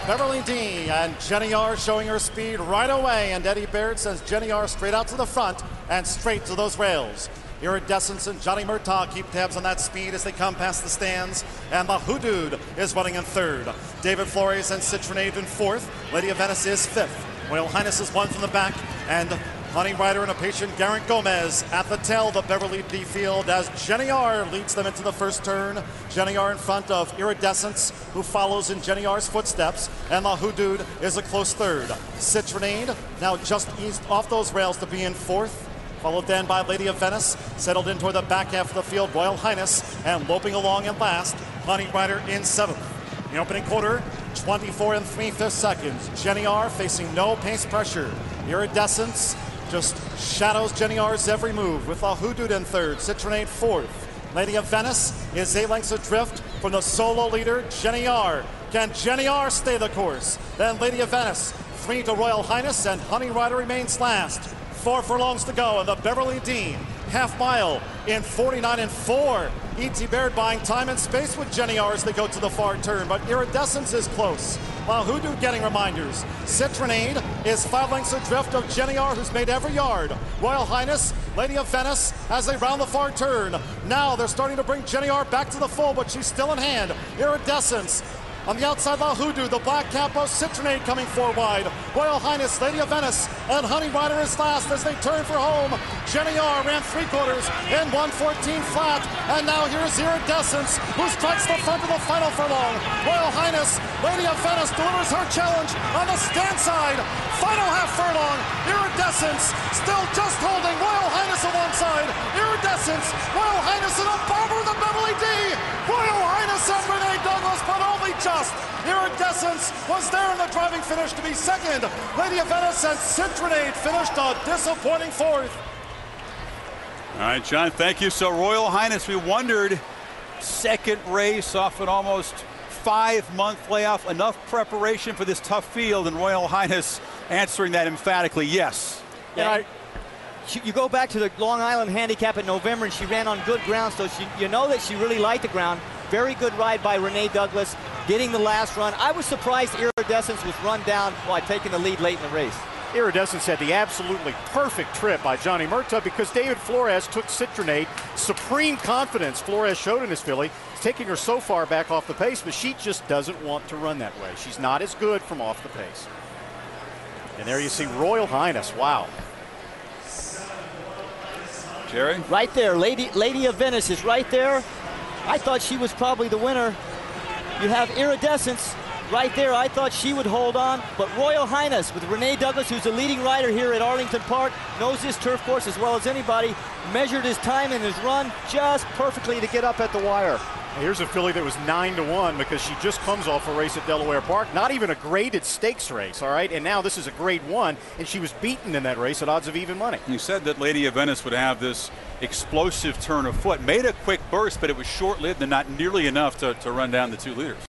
Beverly D and Jenny R showing her speed right away, and Eddie Baird sends Jenny R straight out to the front and straight to those rails. Iridescence and Johnny Murtaugh keep tabs on that speed as they come past the stands, and the Hoodoo is running in third. David Flores and Citronade in fourth. Lady of Venice is fifth. Royal Highness is one from the back, and Honey Rider and a patient Garrett Gomez at the tail of the Beverly D field as Jenny R leads them into the first turn. Jenny R in front of Iridescence, who follows in Jenny R's footsteps, and the Hoodoo is a close third. Citronade now just eased off those rails to be in fourth, followed then by Lady of Venice, settled in toward the back half of the field, Royal Highness, and loping along in last, Honey Rider in seventh. In the opening quarter, 24 3/5 seconds. Jenny R facing no pace pressure. Iridescence just shadows Jenny R's every move with the Hoodoo in third, Citronade fourth. Lady of Venice is 8 lengths adrift from the solo leader, Jenny R. Can Jenny R stay the course? Then Lady of Venice, 3 to Royal Highness, and Honey Rider remains last. 4 furlongs to go, and the Beverly D half mile in 49 4. E.T. Baird buying time and space with Jenny R as they go to the far turn, but Iridescence is close, while Hoodoo getting reminders. Citronade is 5 lengths adrift of Jenny R, who's made every yard. Royal Highness, Lady of Venice as they round the far turn. Now they're starting to bring Jenny R back to the full, but she's still in hand. Iridescence on the outside, the Hoodoo, the black cap of Citronade coming 4 wide. Royal Highness, Lady of Venice, and Honey Rider is last as they turn for home. Jenny R ran 3/4 in 1:14 flat, and now here's Iridescence, who strikes the front of the final furlong. Royal Highness, Lady of Venice delivers her challenge on the stand side. Final half furlong, Iridescence still just holding Royal Highness on one side. Iridescence, Royal Highness in a bomber of the Beverly D. Royal Highness and Renee Douglas, but only just. Iridescence was there in the driving finish to be second. Lady of Venice and Citronade finished a disappointing fourth. All right, John, thank you. So Royal Highness, we wondered, second race off an almost 5-month layoff, enough preparation for this tough field, and Royal Highness answering that emphatically, yes. Yeah, you go back to the Long Island handicap in November, and she ran on good ground, so you know that she really liked the ground. Very good ride by Renee Douglas, getting the last run. I was surprised Iridescence was run down by taking the lead late in the race. Iridescence had the absolutely perfect trip by Johnny Murtaugh because David Flores took Citronade. Supreme confidence Flores showed in his filly, taking her so far back off the pace, but she just doesn't want to run that way. She's not as good from off the pace. And there you see Royal Highness. Wow. Jerry? Right there, Lady of Venice is right there. I thought she was probably the winner. You have Iridescence right there. I thought she would hold on, but Royal Highness with Renee Douglas, who's the leading rider here at Arlington Park, knows this turf course as well as anybody, measured his time and his run just perfectly to get up at the wire. Here's a filly that was 9-1 because she just comes off a race at Delaware Park. Not even a graded stakes race, all right? And now this is a grade 1, and she was beaten in that race at odds of even money. You said that Lady of Venice would have this explosive turn of foot. Made a quick burst, but it was short-lived and not nearly enough to run down the 2 leaders.